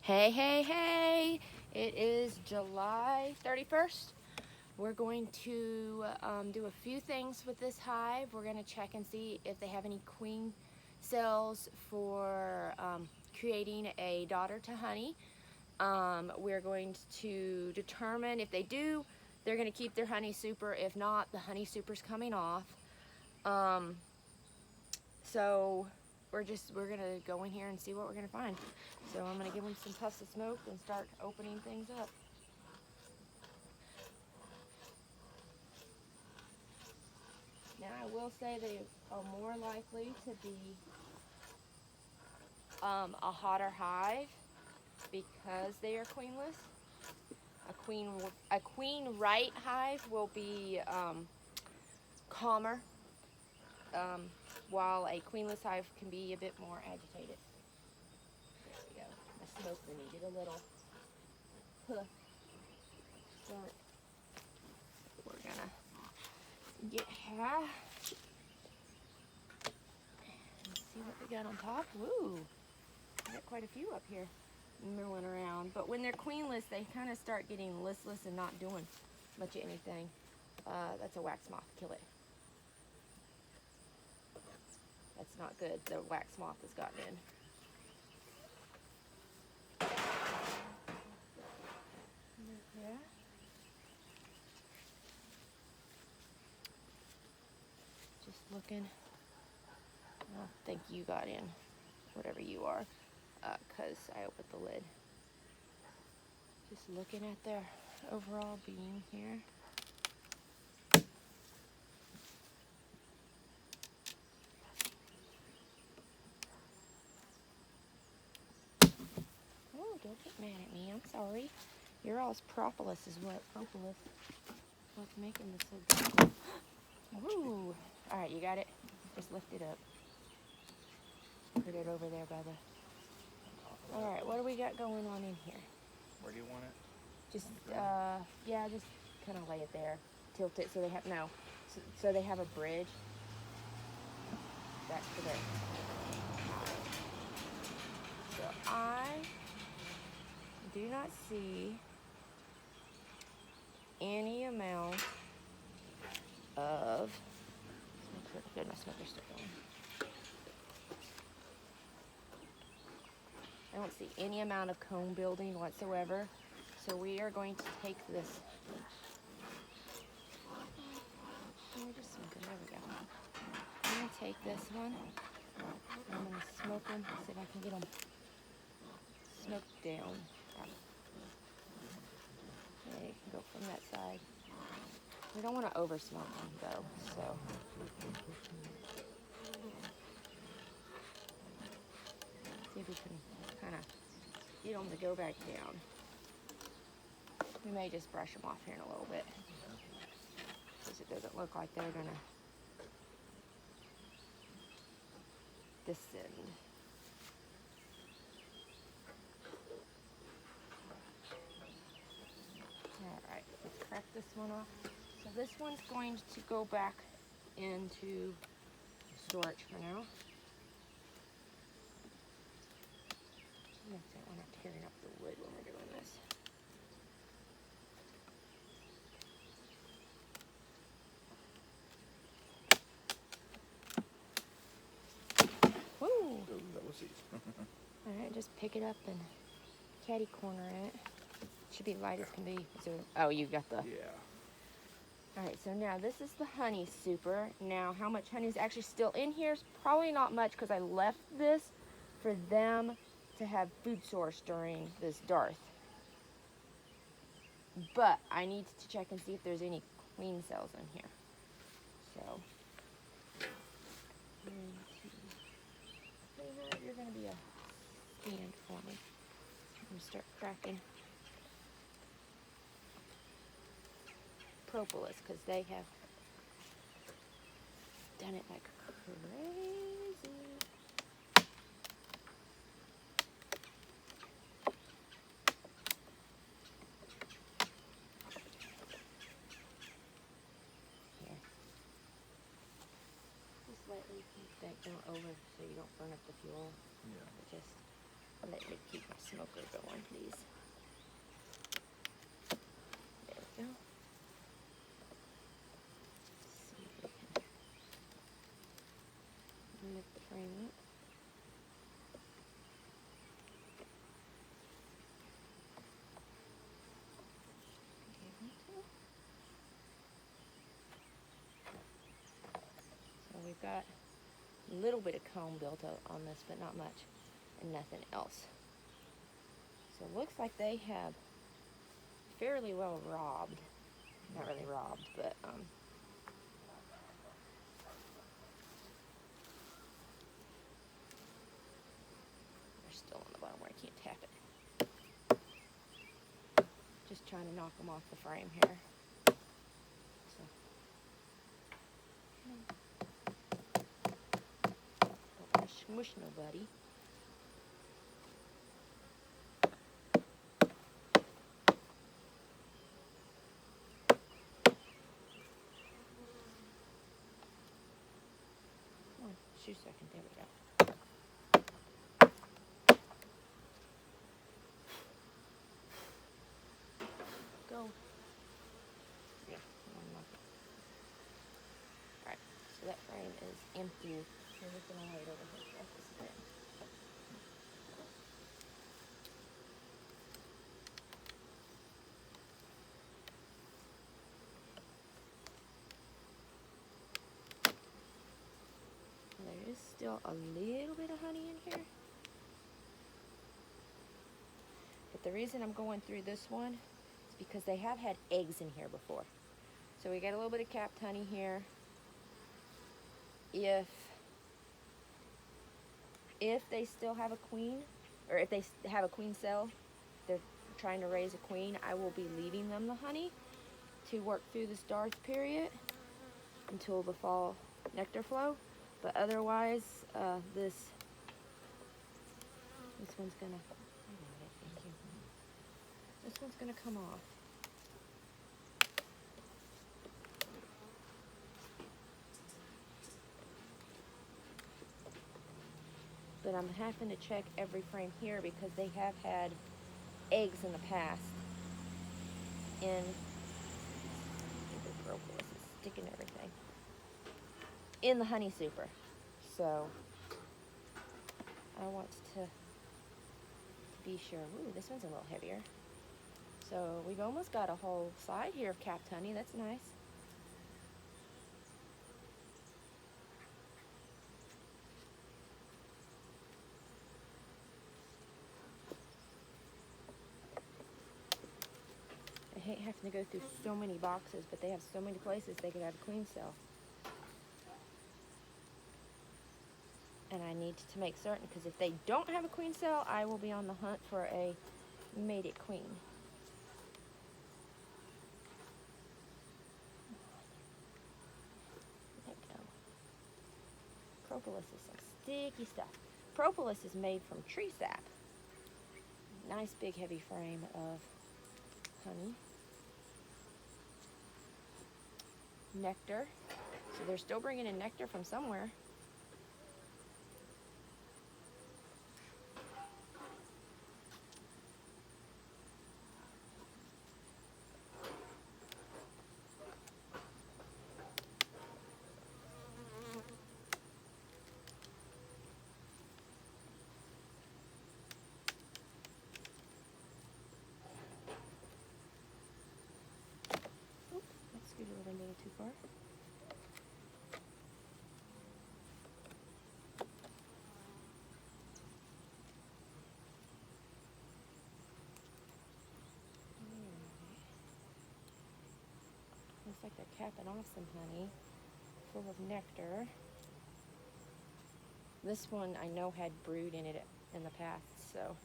Hey, hey, hey! It is July 31st. We're going to do a few things with this hive. We're going to check and see if they have any queen cells for creating a daughter to honey. We're going to determine if they do, they're going to keep their honey super. If not, the honey super's coming off. So we're gonna go in here and see what we're gonna find. So I'm gonna give them some puffs of smoke and start opening things up. Now I will say they are more likely to be a hotter hive because they are queenless. A queen right hive will be calmer, while a queenless hive can be a bit more agitated. There we go. I smoked the needed a little. Start. We're gonna get half and see what we got on top. Woo! We got quite a few up here milling around. But when they're queenless, they kind of start getting listless and not doing much of anything. That's a wax moth. Kill it. That's not good. The wax moth has gotten in. Yeah. Just looking. I don't think you got in, whatever you are, because I opened the lid. Just looking at their overall being here. Oh, don't get mad at me. I'm sorry. Your all's propolis is what's making this so difficult. Woo! All right, you got it. Just lift it up. Put it over there by the. All right, what do we got going on in here? Where do you want it? Just yeah, just kind of lay it there, tilt it so they have so they have a bridge back to their. So I do not see any amount of. Goodness, what they're still going. I don't see any amount of comb building whatsoever. So we are going to take this. We're just smoking. There we go. I'm going to take this one. I'm going to smoke them. See if I can get them smoked down. Okay, you can go from that side. We don't want to over smoke them though, so. See if we can kind of get them to go back down. We may just brush them off here in a little bit, because it doesn't look like they're gonna descend. Alright, let's crack this one off. So this one's going to go back into storage for now. We're not tearing up the wood when we're doing this. Woo! Oh, that was easy. Alright, just pick it up and catty corner it. Should be light as can be. So, oh, you got the. Yeah. Alright, so now this is the honey super. Now, how much honey is actually still in here is probably not much, because I left this for them to have food source during this dearth. But I need to check and see if there's any queen cells in here. So, you're going to be a stand for me. I'm going to start cracking propolis, because they have done it like crazy. Here. Just lightly keep that, don't over, so you don't burn up the fuel. Yeah. But just lightly keep my smoker going, please. There we go. Let's see if we can lift the frame up. So we've got a little bit of comb built up on this, but not much, and nothing else. So it looks like they have fairly well robbed. Not really robbed, but they're still on the bottom where I can't tap it. Just trying to knock them off the frame here. So, don't want to smush nobody. Come on, shoe second. There we go. Go. Yeah. Alright, so that frame is empty. So we're going to lay it over here for just a bit. There is still a little bit of honey in here. But the reason I'm going through this one is because they have had eggs in here before. So we got a little bit of capped honey here. If they still have a queen, or if they have a queen cell, they're trying to raise a queen, I will be leaving them the honey to work through this dark period until the fall nectar flow. But otherwise, this one's gonna, this one's gonna come off. But I'm having to check every frame here because they have had eggs in the past in the propolis is sticking everything in the honey super. So I want to be sure. Ooh, this one's a little heavier. So we've almost got a whole side here of capped honey. That's nice. I hate having to go through so many boxes, but they have so many places they could have a queen cell. And I need to make certain, because if they don't have a queen cell, I will be on the hunt for a mated queen. There we go. Propolis is some sticky stuff. Propolis is made from tree sap. Nice big heavy frame of honey. Nectar. So they're still bringing in nectar from somewhere. Scoot it a little too far. Looks like they're capping off some honey full of nectar. This one I know had brood in it in the past, so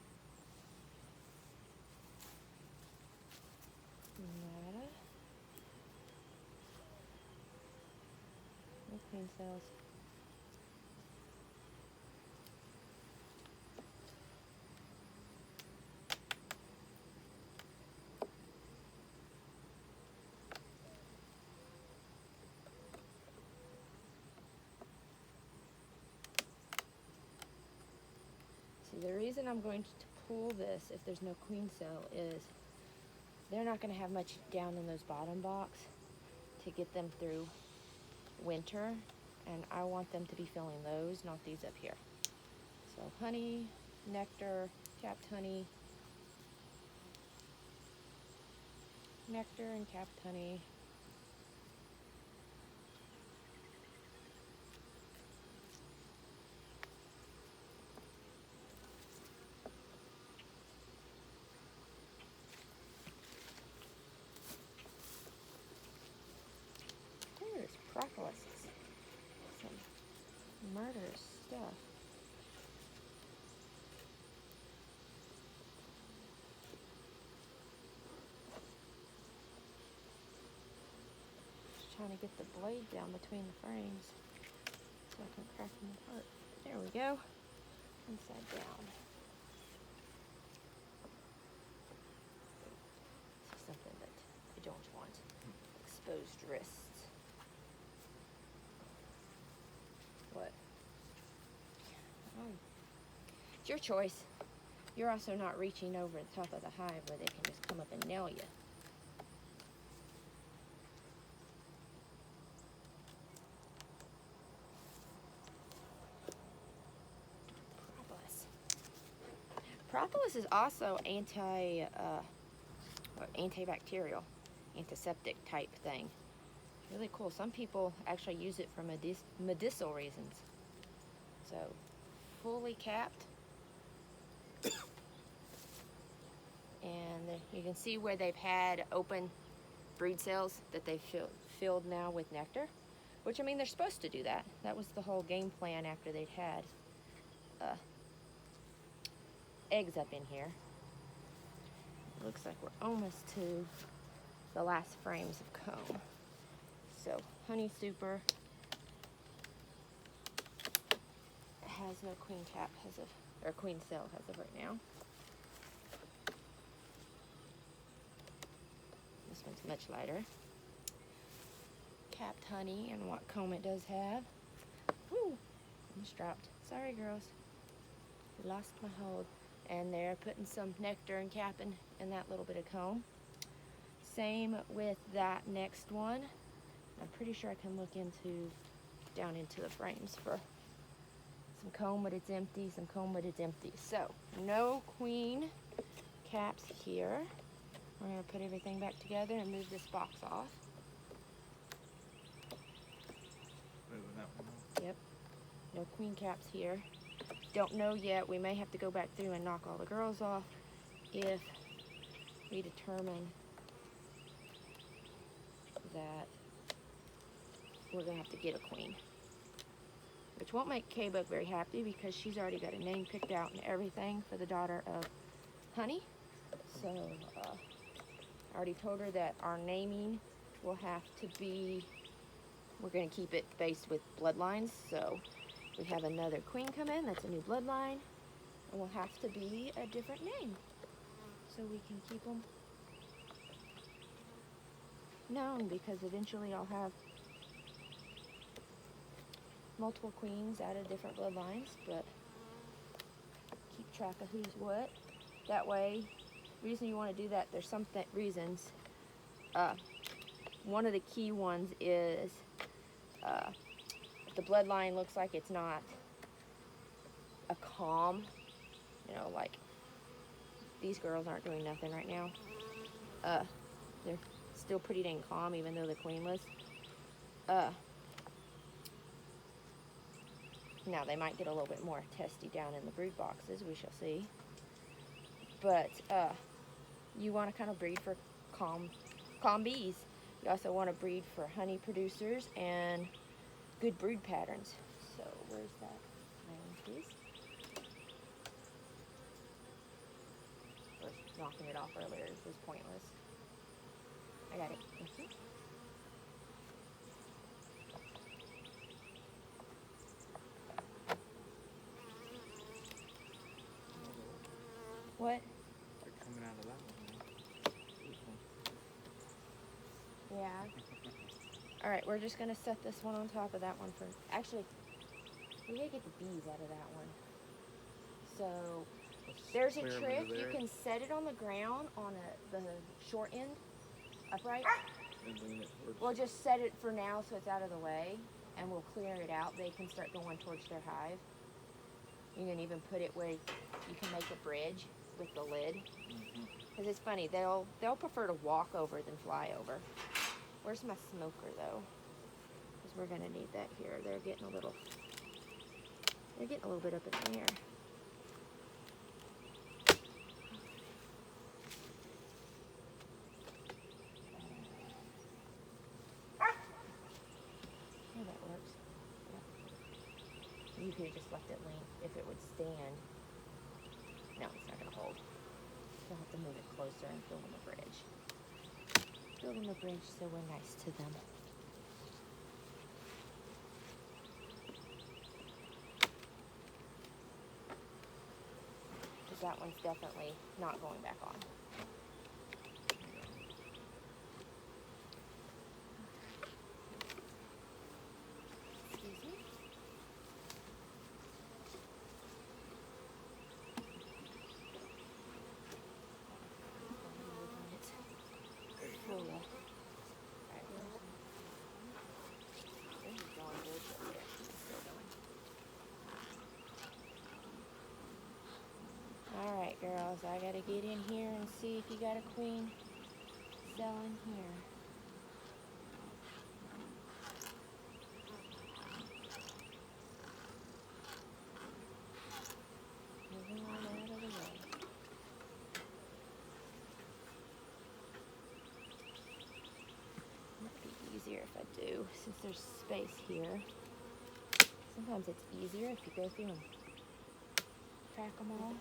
nada. No queen cells. See, the reason I'm going to pull this if there's no queen cell is they're not going to have much down in those bottom box to get them through winter, and I want them to be filling those, not these up here. So honey, nectar, capped honey, nectar and capped honey. There's propolis. Some murderous stuff. Just trying to get the blade down between the frames so I can crack them apart. There we go. Inside down. This is something that I don't want. Exposed wrists. What? Oh. It's your choice. You're also not reaching over the top of the hive where they can just come up and nail you. Propolis is also antibacterial, antiseptic type thing. Really cool. Some people actually use it for medicinal reasons. So, fully capped. And you can see where they've had open brood cells that they've filled now with nectar. Which, I mean, they're supposed to do that. That was the whole game plan after they'd had eggs up in here. It looks like we're almost to the last frames of comb. So honey super has no queen cap or queen cell as of right now. This one's much lighter. Capped honey and what comb it does have. Woo! Almost dropped. Sorry girls. Lost my hold. And they're putting some nectar and capping in that little bit of comb. Same with that next one. I'm pretty sure I can look down into the frames for some comb when it's empty, some comb when it's empty. So, no queen caps here. We're gonna put everything back together and move this box off. Moving that one off. Yep, no queen caps here. Don't know yet. We may have to go back through and knock all the girls off if we determine that we're gonna have to get a queen, which won't make K-Bug very happy because she's already got a name picked out and everything for the daughter of Honey. So I already told her that our naming will have to be, we're gonna keep it based with bloodlines. So we have another queen come in, that's a new bloodline, and will have to be a different name so we can keep them known, because eventually I'll have multiple queens out of different bloodlines, but keep track of who's what. That way, the reason you want to do that, there's some reasons. One of the key ones is the bloodline looks like it's not a calm, you know, like these girls aren't doing nothing right now. They're still pretty dang calm even though they're queenless. Now they might get a little bit more testy down in the brood boxes, we shall see. But you want to kind of breed for calm bees. You also want to breed for honey producers and good brood patterns. So where's that iron piece? First, knocking it off earlier was pointless. I got it. Thank you. What? They're coming out of that one. This one. Yeah. All right, we're just gonna set this one on top of that one for. Actually, we gotta get the bees out of that one. So There's a Clear 'em trick. into You there can set it on the ground on the short end, upright. and lean it towards. We'll just set it for now so it's out of the way, and we'll clear it out. They can start going towards their hive. You can even put it where you can make a bridge with the lid. Because it's funny, they'll prefer to walk over than fly over. Where's my smoker though? Because we're gonna need that here. They're getting a little bit up in the air. Oh, that works. Yep. You could have just left it lean. If it would stand, no, it's not gonna hold. You'll have to move it closer and fill in the bridge. Fill in the bridge so we're nice to them. Because that one's definitely not going back on. Excuse me. Full of. Alright, this is going good. It's still going. Alright, girls, I gotta get in here and see if you got a queen selling here. Moving on out of the way. Might be easier if I do, since there's space here. Sometimes it's easier if you go through and crack them all.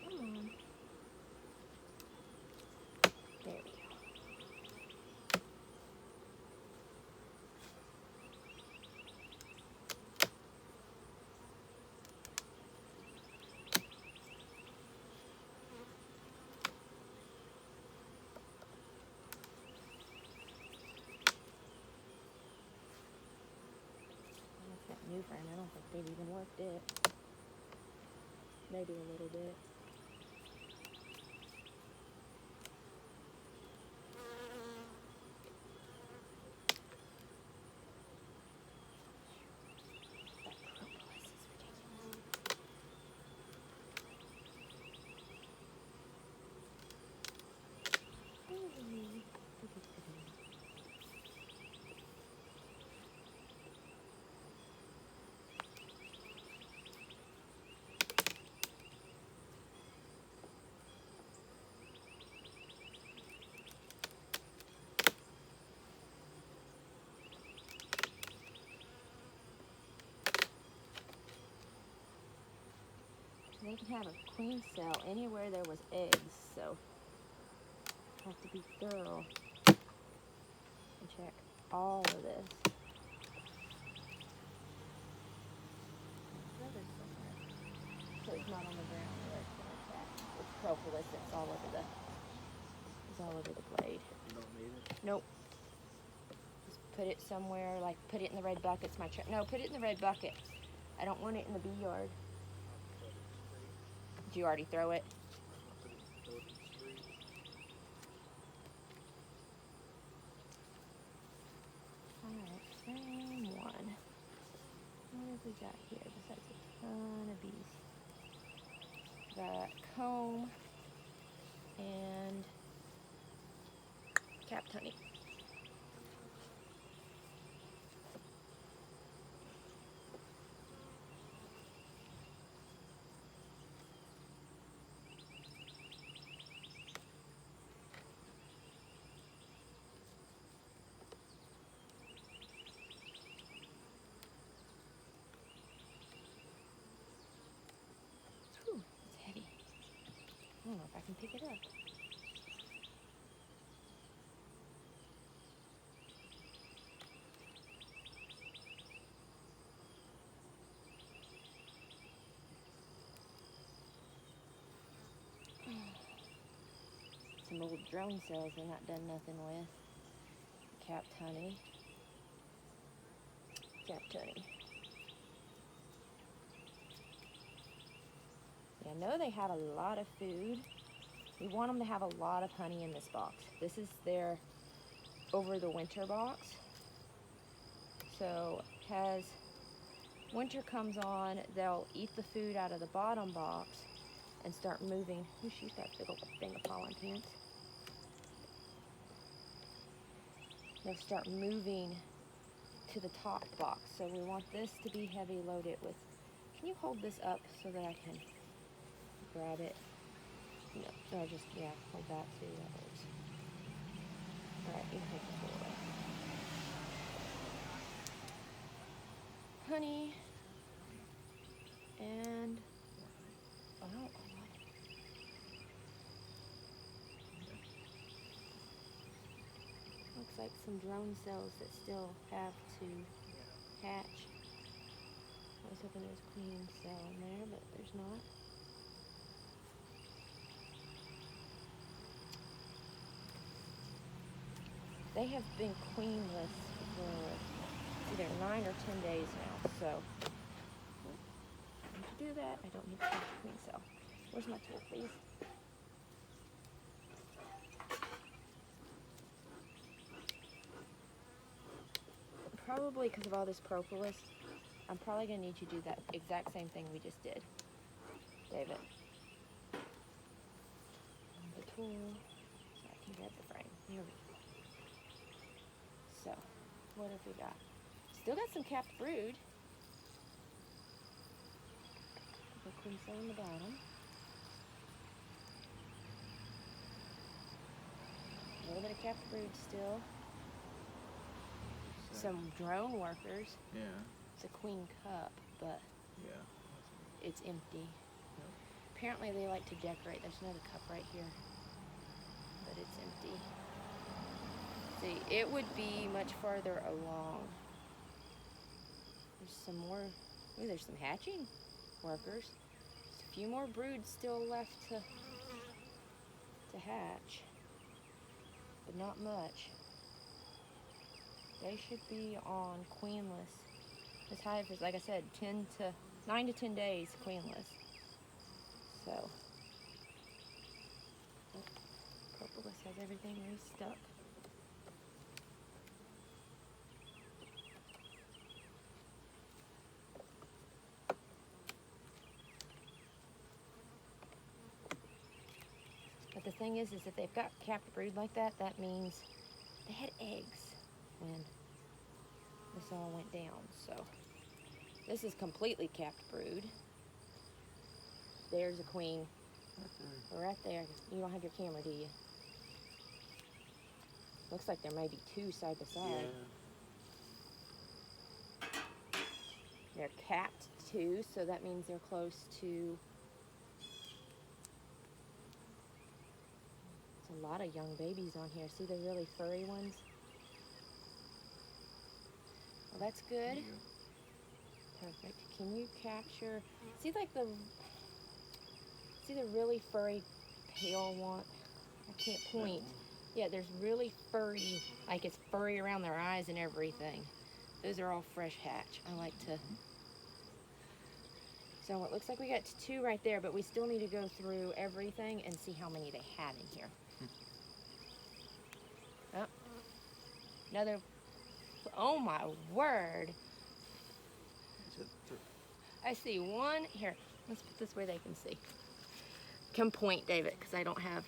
Come on. There we go. That's that new frame. I don't think they've even worked it. Maybe a little bit. That propolis is ridiculous. They can have a queen cell anywhere there was eggs, so have to be thorough and check all of this. So it's not on the ground where it's gonna attack. It's propolis that's all over the blade. You don't need it. Nope. Just put it somewhere, like put it in the red bucket. It's my no, put it in the red bucket. I don't want it in the bee yard. Did you already throw it? Alright, frame one. What have we got here besides a ton of bees? Got comb and capped honey. Whew, it's heavy. I don't know if I can pick it up. some old drone cells they're not done nothing with. Capped honey. Capped honey. Yeah, I know they have a lot of food. We want them to have a lot of honey in this box. This is their over the winter box. So as winter comes on, they'll eat the food out of the bottom box and start moving. Ooh, she's got a big old thing of pollen pants. They'll start moving to the top box. So we want this to be heavy loaded with. Can you hold this up so that I can grab it? No, or just, yeah, hold that too, that works. All right, you can take this away. Honey, and, oh, looks like some drone cells that still have to hatch. I was hoping there was a queen cell in there, but there's not. They have been queenless for either 9 or 10 days now, so to do that, I don't need to catch a queen cell. Where's my tool, please? Probably because of all this propolis, I'm probably going to need you to do that exact same thing we just did. David. The tool, so I can grab the frame. Here we go. So, what have we got? Still got some capped brood. The queen cell on the bottom. A little bit of capped brood still. Some drone workers. Yeah. It's a queen cup, but Yeah. it's empty. Yep. Apparently they like to decorate. There's another cup right here, but it's empty. See, it would be much farther along. There's some more. Ooh, there's some hatching workers. There's a few more broods still left to hatch, but not much. They should be on queenless. This hive is, like I said, 9 to 10 days queenless. So, propolis has everything restuck. But the thing is if they've got capped brood like that, that means they had eggs when this all went down. So this is completely capped brood. There's a queen right there. You don't have your camera, do you? Looks like there may be two side by side. Yeah. They're capped too, so that means they're close to. There's a lot of young babies on here. See the really furry ones? Well, that's good. Perfect. Can you capture? See the really furry pale one? I can't point. Yeah, there's really furry, like it's furry around their eyes and everything. Those are all fresh hatch. I like to. So it looks like we got 2 right there, but we still need to go through everything and see how many they had in here. Oh, another. Oh my word! I see one here. Let's put this where they can see. Come point, David, because I don't have.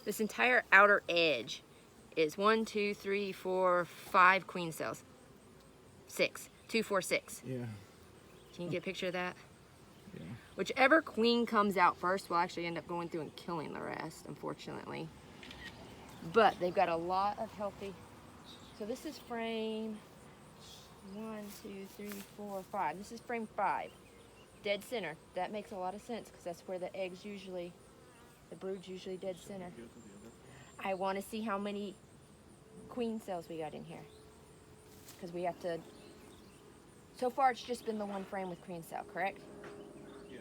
This entire outer edge is 1, 2, 3, 4, 5 queen cells. 6. 2, 4, 6. Yeah. Can you get a picture of that? Yeah. Whichever queen comes out first will actually end up going through and killing the rest, unfortunately. But they've got a lot of healthy. So this is frame 1, 2, 3, 4, 5. This is frame 5. Dead center. That makes a lot of sense because that's where the eggs usually, the brood's usually dead center. I want to see how many queen cells we got in here because we have to. So far, it's just been the one frame with queen cell, correct? Yeah.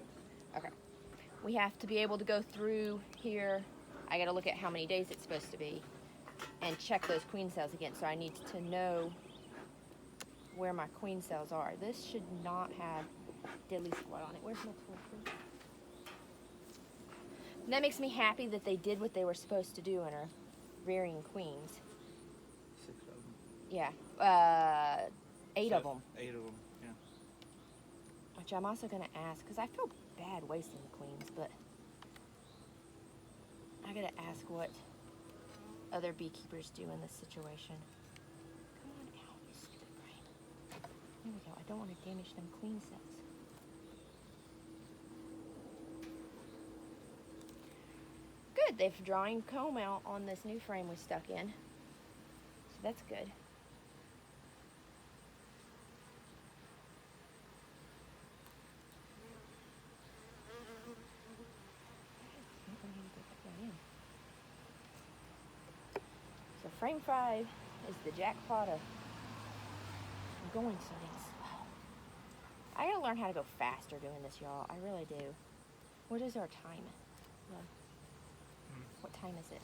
Okay. We have to be able to go through here I gotta look at how many days it's supposed to be and check those queen cells again. So I need to know where my queen cells are. This should not have diddly squat on it. Where's my tool, please? And that makes me happy that they did what they were supposed to do and are rearing queens. 6 of them. Yeah, 8 of them. 8 of them, yeah. Which I'm also gonna ask, because I feel bad wasting the queens, but I gotta ask what other beekeepers do in this situation. Come on out, you stupid brain. There we go. I don't want to damage them queen cells. Good. They've drawn comb out on this new frame we stuck in. So that's good. So frame 5 is the jackpot of going so damn slow. I gotta learn how to go faster doing this, y'all. I really do. What is our time? What time is it?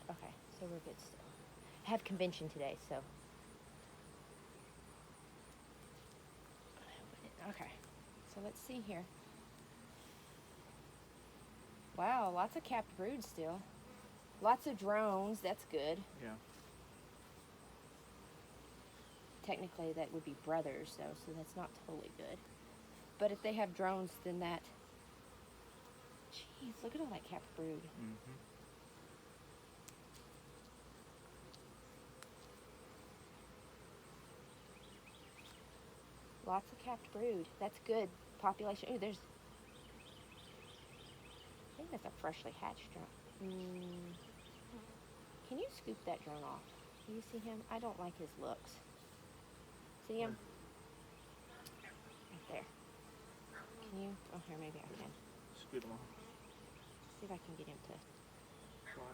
Okay, so we're good still. I have convention today, so. Okay, so let's see here. Wow, lots of capped brood still. Lots of drones, that's good. Yeah. Technically that would be brothers though, so that's not totally good. But if they have drones, then that... Jeez, look at all that capped brood. Mm-hmm. Lots of capped brood. That's good. Population. Ooh, there's... I think that's a freshly hatched drone. Can you scoop that drone off? Do you see him? I don't like his looks. See him? Right there. Can you? Oh, here, maybe I can. Scoot him off. See if I can get him to... Fly.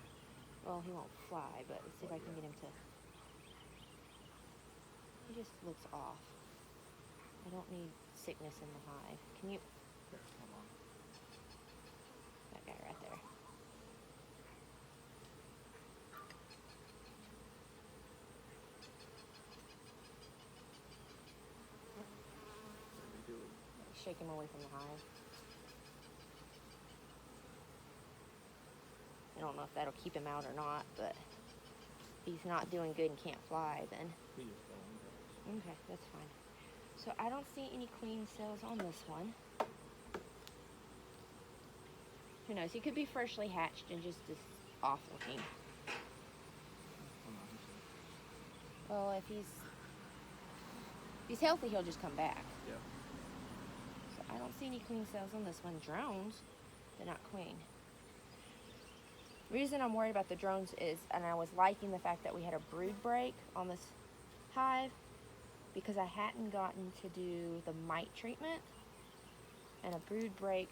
Well, he won't fly, but let's see if I can get him to... He just looks off. I don't need sickness in the hive. Can you... Here, come on. That guy right there. Let me do it. Shake him away from the hive. I don't know if that'll keep him out or not, but if he's not doing good and can't fly, then... He just fell in. Okay, that's fine. So I don't see any queen cells on this one. Who knows? He could be freshly hatched and just as off looking. Hold on, he's Well, if he's healthy, he'll just come back. Yeah. So I don't see any queen cells on this one. Drones, they're not queen. The reason I'm worried about the drones is, and I was liking the fact that we had a brood break on this hive, because I hadn't gotten to do the mite treatment, and a brood break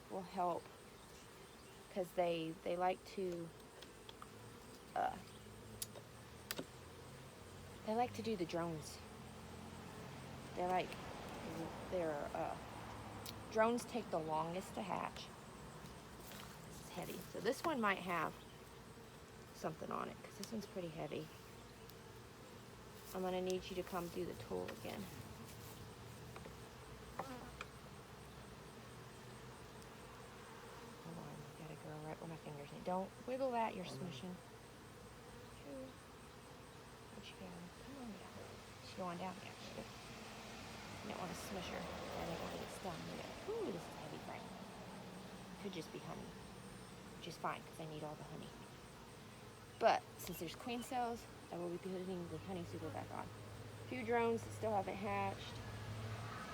will help because they like to do the drones. Drones take the longest to hatch. This is heavy, so this one might have something on it because this one's pretty heavy. I'm gonna need you to come through the tool again. Hold on, I gotta go right where my fingers need. Don't wiggle that, you're smushing. Where'd she go? Come on down. She's going down there. You don't want to smush her. I don't want to get stung. Ooh, this is heavy frame. Could just be honey, which is fine because I need all the honey. But since there's queen cells, I will be putting the honey super back on. A few drones that still haven't hatched.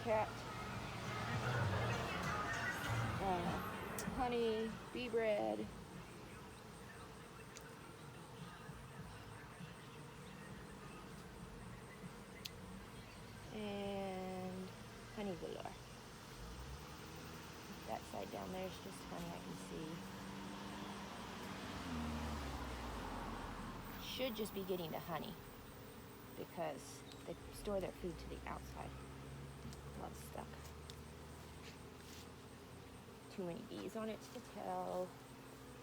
Cat. Honey, bee bread. And honey velar. That side down there is just honey I can see. Should just be getting to honey because they store their food to the outside. Love stuck. too many bees on it to tell.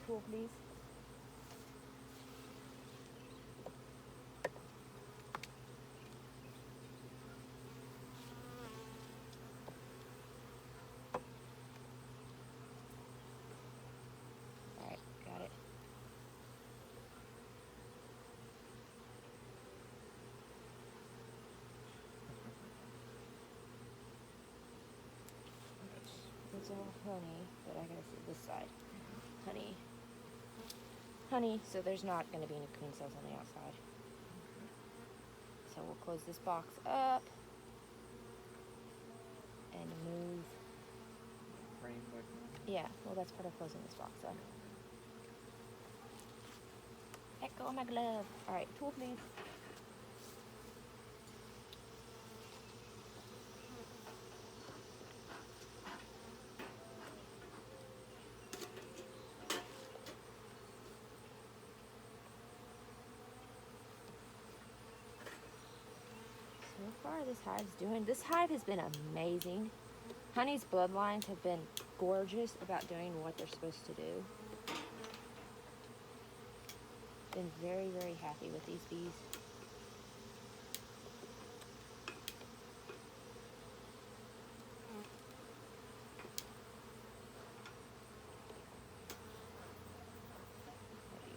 Tool, please. Alright, got it. It's all honey, but I gotta see this side. Honey. Honey, so there's not gonna be any queen cells on the outside. So we'll close this box up and move. Frame back now. Yeah, well, that's part of closing this box up. Let go of my glove. Alright, tool, please. So far, this hive has been amazing. Honey's bloodlines have been gorgeous about doing what they're supposed to do. Been very, very happy with these bees.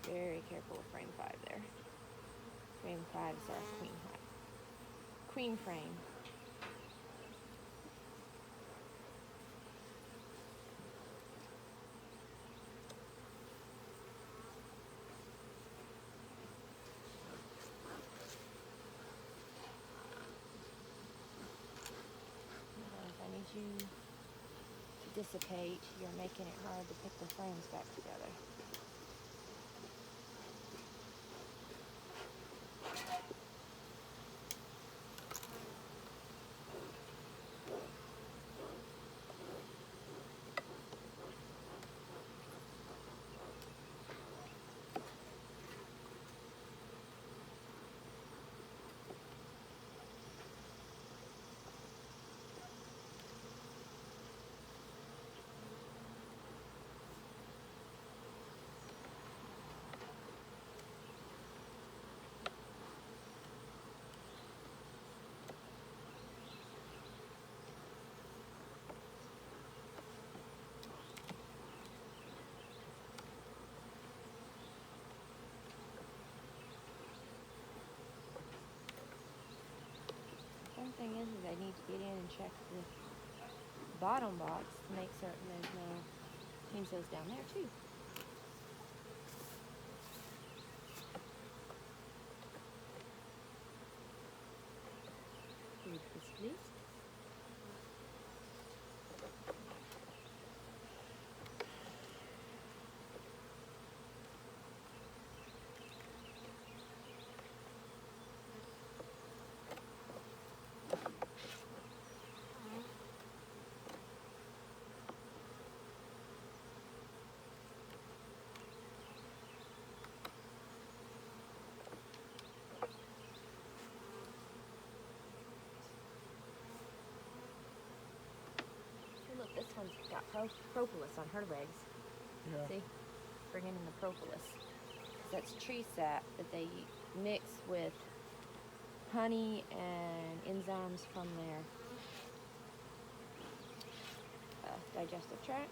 Be very careful with frame 5 there. Frame 5 is our queen hive. Queen frame. I need you to dissipate. You're making it hard to put the frames back together. One thing is I need to get in and check the bottom box to make certain there's no queen cells down there too. Read this, please. Look, this one's got propolis on her legs. Yeah. See? Bringing in the propolis. That's tree sap that they mix with honey and enzymes from their digestive tract.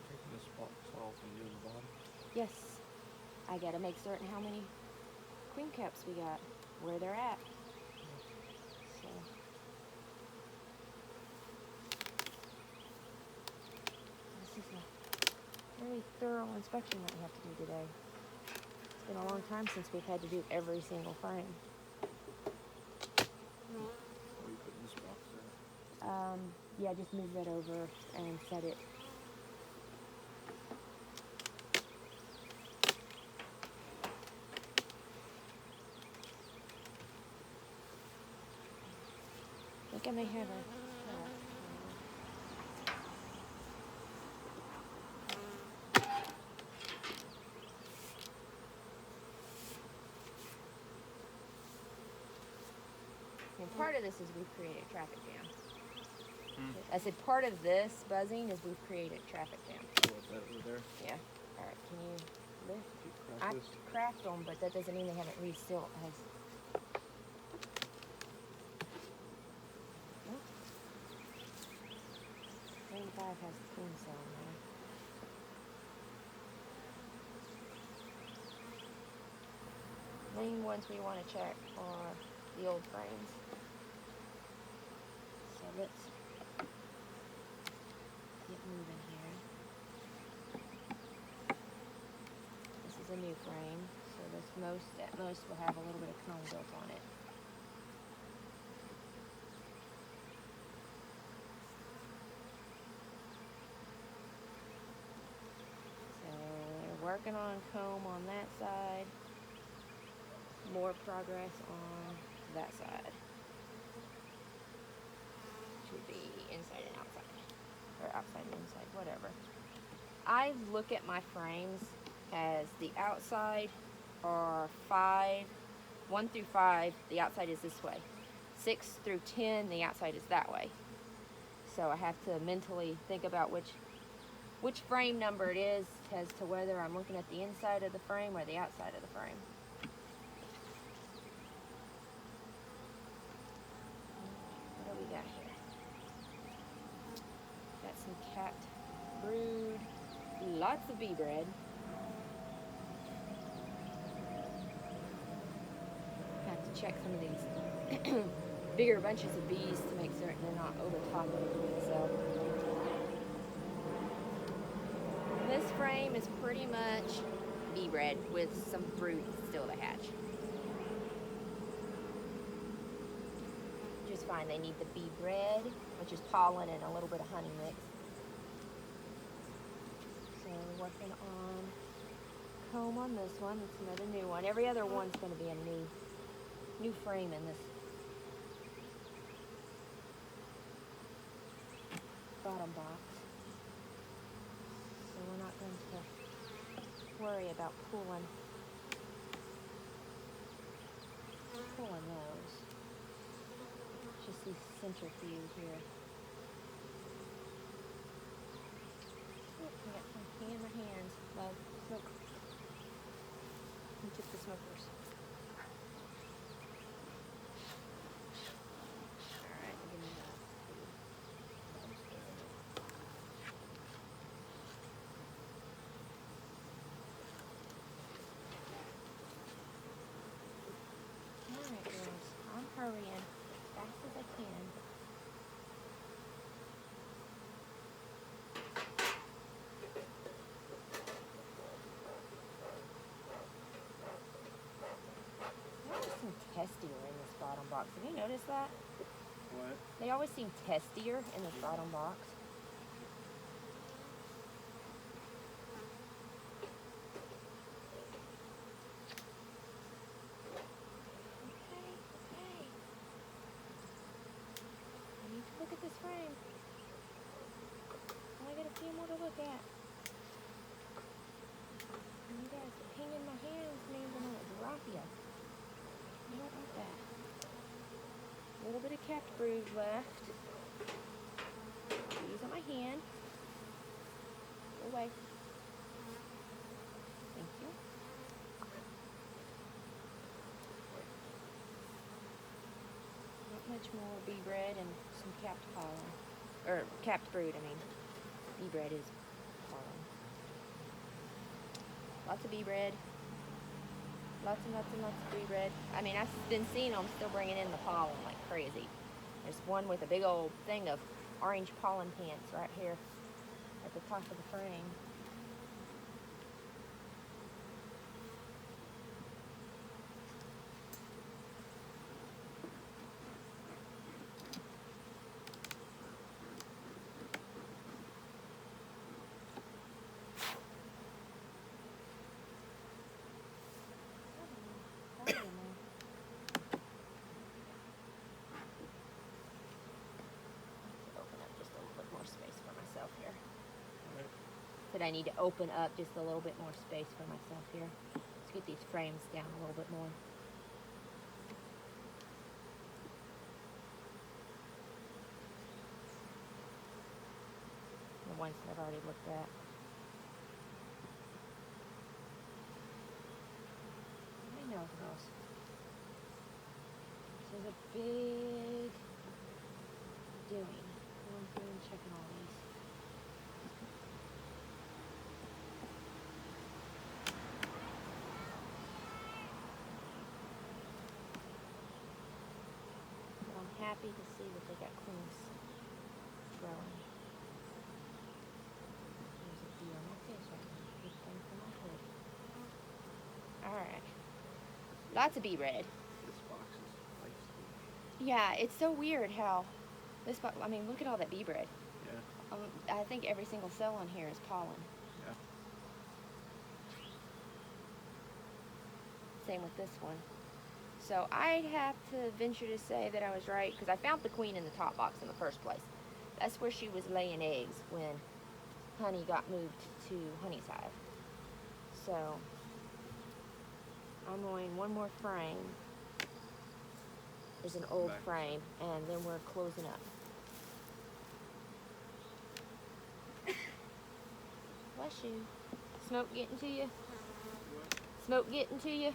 Taking this box off and doing the bottom. Yes. I gotta make certain how many queen caps we got, where they're at. So. This is a very thorough inspection that we have to do today. It's been a long time since we've had to do every single frame. Where are you putting this box at? Yeah, just move that over and set it. I think I may have a. And part of this is we've created a traffic jam. I said part of this buzzing is we've created traffic jam. Oh, is that over there? Yeah. All right, can you lift? Crack I this? cracked them, but that doesn't mean they haven't resealed. Has 95 has clean cell now. Main ones we want to check are the old frames. So let's get moving here. This is a new frame, so this at most will have a little bit of cone built on it. So they're working on comb on that side. More progress on that side. Should be inside and outside. Or outside and inside, whatever. I look at my frames as the outside are 1 through 5, the outside is this way. 6 through 10, the outside is that way. So I have to mentally think about which frame number it is as to whether I'm looking at the inside of the frame or the outside of the frame. What do we got here? Got some capped brood, lots of bee bread. Have to check some of these bigger bunches of bees to make certain they're not overtopping the queen cell. This frame is pretty much bee bread with some brood still to hatch. Just fine. They need the bee bread, which is pollen and a little bit of honey mix. So working on comb on this one. It's another new one. Every other one's going to be a new frame in this bottom box. So we're not going to worry about pulling those. Just these centrifuge here. Oh, I got some pee in my hands. Well, smoke. Who took the smokers? Alright, give me that. Alright, girls. I'm hurrying as fast as I can. There's some testier in this bottom box. Have you noticed that? What? They always seem testier in this bottom box. Okay. I need to look at this frame. I got a few more to look at. And you guys hang in my hands, man, I'm gonna drop you. I don't want that. A little bit of capped brood left. Use on my hand. Go away. Thank you. Not much more bee bread and some capped pollen. Or capped brood, I mean. Bee bread is pollen. Lots of bee bread. Lots and lots of bee bread. I mean, I've been seeing them still bringing in the pollen like crazy. There's one with a big old thing of orange pollen pants right here at the top of the frame. I need to open up just a little bit more space for myself here. Let's get these frames down a little bit more. ones that I've already looked at. I know, girls. This is a big doing. Going through and checking all these. But I'm happy to see that they got queens growing. There's a bee on my face right now. Big thing for my hood. Alright. Lots of bee red. This box is feisty. Yeah, it's so weird how this box, I mean, look at all that bee bread. Yeah. I think every single cell on here is pollen. Yeah. Same with this one. So I'd have to venture to say that I was right, because I found the queen in the top box in the first place. That's where she was laying eggs when Honey got moved to Honey's hive. So I'm going one more frame. There's an old frame, and then we're closing up. Bless you. Smoke getting to you? What? Smoke getting to you? No.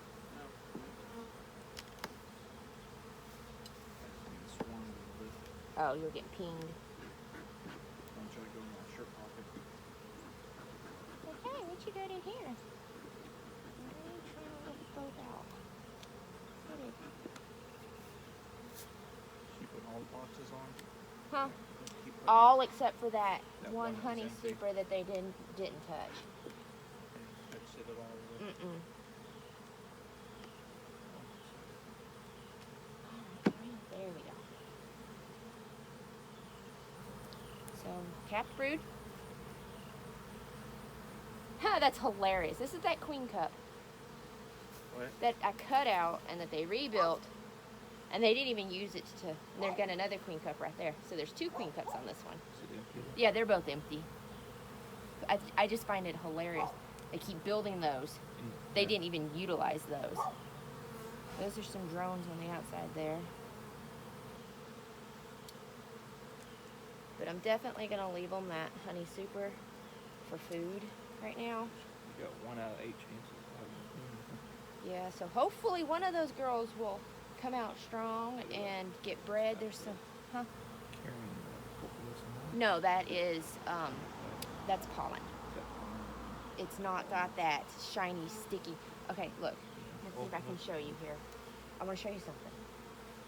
I just need to swarm a little bit. Oh, you're getting pinged. I'm trying to go in my shirt pocket. Hey, what you got in here? I'm trying to lift both out. What is it? Keep putting all the boxes on. Huh? Keep putting All except for that That one one that's honey empty. super that they didn't touch. touch it at all. With it. There we go. So, capped brood. Ha, that's hilarious. This is that queen cup What? that I cut out and that they rebuilt, and they didn't even use it to, and they've got another queen cup right there. So there's two queen cups on this one. Is it empty? Yeah, they're both empty. I just find it hilarious. They keep building those. They didn't even utilize those. Those are some drones on the outside there. But I'm definitely going to leave them that honey super for food right now. You got 1 out of 8 chances of having a queen. Yeah, so hopefully one of those girls will come out strong and get bred. There's some, huh? Carrying the No, that is, that's pollen. pollen? It's not got that shiny, sticky. Okay, look. Let's see if I can show you here. I want to show you something.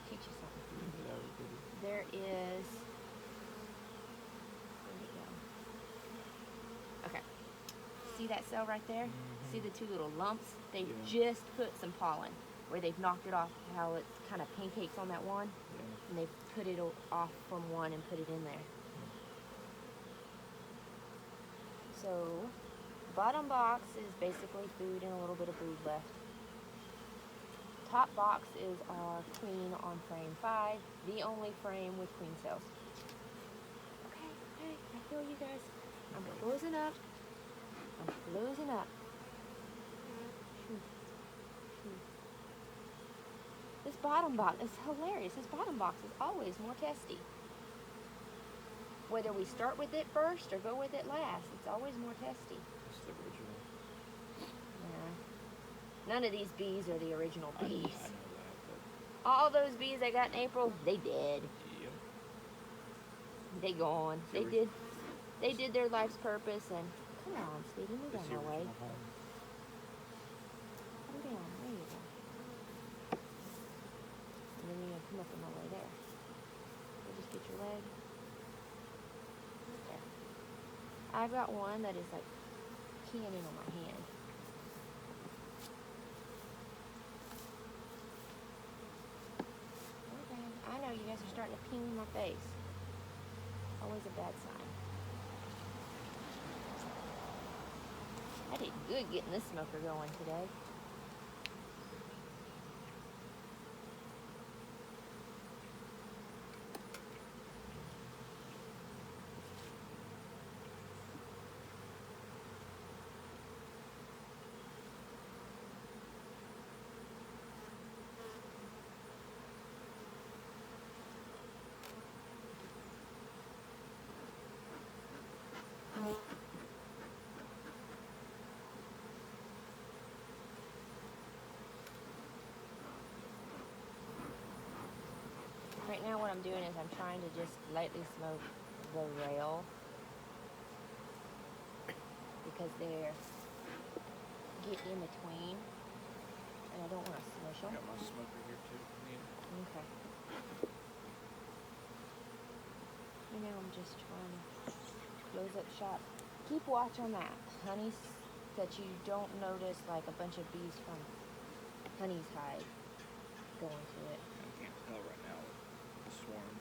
Teach you something. There is. Where'd it go? Okay. See that cell right there? See the two little lumps? They just put some pollen where they've knocked it off. How it's kind of pancakes on that one, and they've put it off from one and put it in there. So. Bottom box is basically food and a little bit of brood left. Top box is our queen on frame 5, the only frame with queen cells. Okay, I feel you guys. I'm closing up. This bottom box is hilarious. This bottom box is always more testy. Whether we start with it first or go with it last, it's always more testy. The original. Yeah. None of these bees are the original bees. I know that, All those bees I got in April, they dead. Yep. They gone. They did their life's purpose, and come on, sweetie, move out of my way. Come down, there you go. And then you're gonna come up on my way there. So just get your leg. There. I've got one that is like keying in on my hand. Okay, I know you guys are starting to ping my face. Always a bad sign. I did good getting this smoker going today. now what I'm doing is I'm trying to just lightly smoke the rail because they're get in between and I don't want to smush I them. got my smoker here too. Okay. And now I'm just trying to close up shop. Keep watch on that honey that you don't notice like a bunch of bees from honey's hive going to it. I can't tell right now with the swarm.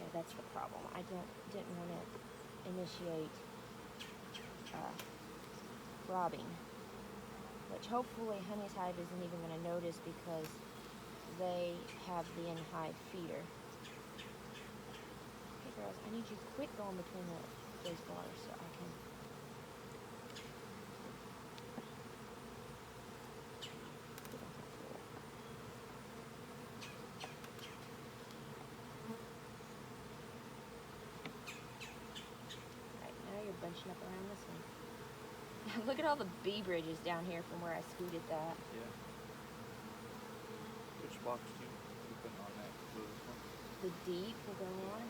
Yeah, that's the problem. I didn't want to initiate robbing, which hopefully honey's hive isn't even going to notice because they have the in-hive feeder. Okay, girls, I need you to quit going between those bars so I can. Alright, now you're bunching up around this one. Look at all the bee bridges down here from where I scooted that. Yeah. Which box do you put on that? This one? The deep will go on.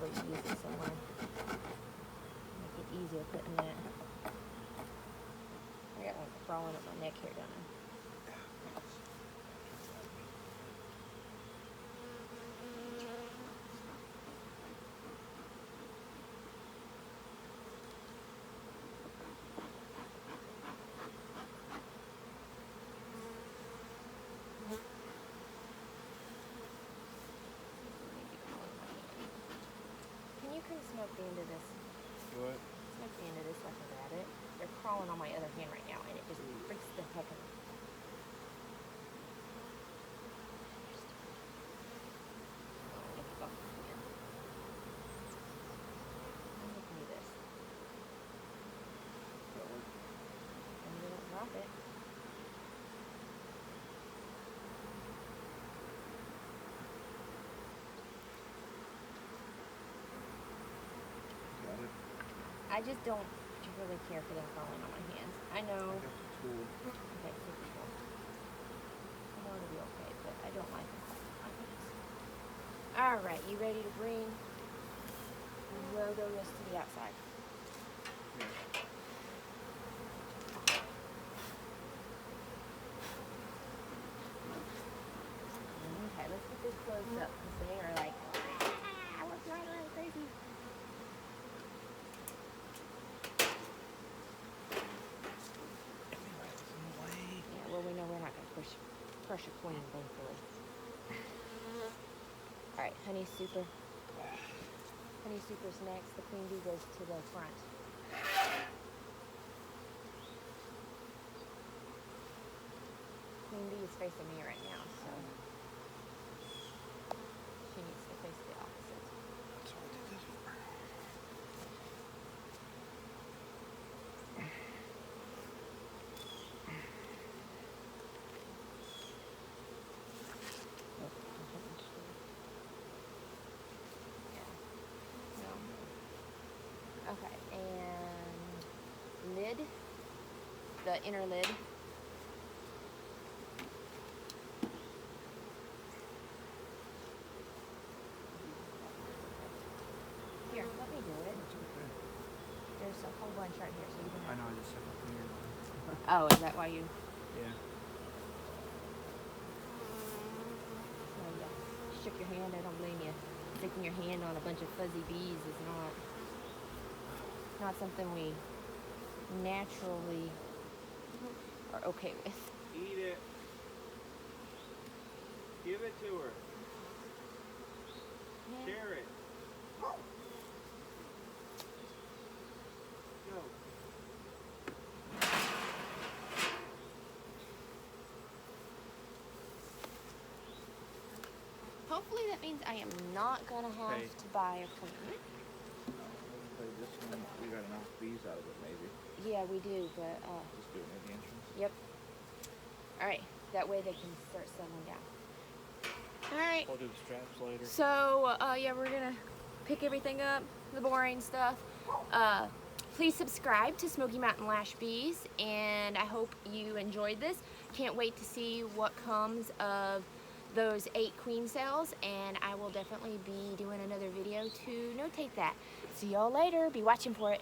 Use it somewhere. Make it easier putting that. I got one crawling up my neck here, don't I? Can you smoke the end of this? What? Smoke the end of this so I can grab it. They're crawling on my other hand right now, and it just freaks the heck out of me. Drop it. Got it. I just don't really care for them crawling on my hands. I know. I got the tool. Okay, take the tool. I know it'll be okay, but I don't like them crawling on my hands. All right, you ready to bring Rhodolus to the outside? Yeah. Okay, let's get this closed up because they are like, what's right like crazy? Yeah, well, we know we're not going to crush a queen, thankfully. All right, honey super. Honey super's next. The queen bee goes to the front. Queen bee is facing me right now, so she needs to face the opposite. That's what I did this for. Okay, and lid, the inner lid. Here, let me do it. There's a whole bunch right here, so you can. I know, I just said my finger. Oh, is that why you? Yeah. Oh yeah. Shook your hand. I don't blame you. Sticking your hand on a bunch of fuzzy bees is not something we naturally are okay with. Eat it. Give it to her. Yeah. Share it. Go. hopefully that means I am not gonna have Hey. to buy a queen. Play this one. We gotta knock these out of it, maybe. Yeah, we do, but Just do it near the entrance. yep. All right, that way they can start settling down. All right. We'll do the straps later. So yeah, we're gonna pick everything up, the boring stuff. Please subscribe to Smoky Mountain Lash Bees, and I hope you enjoyed this. Can't wait to see what comes of those 8 queen cells, and I will definitely be doing another video to notate that. See y'all later. Be watching for it.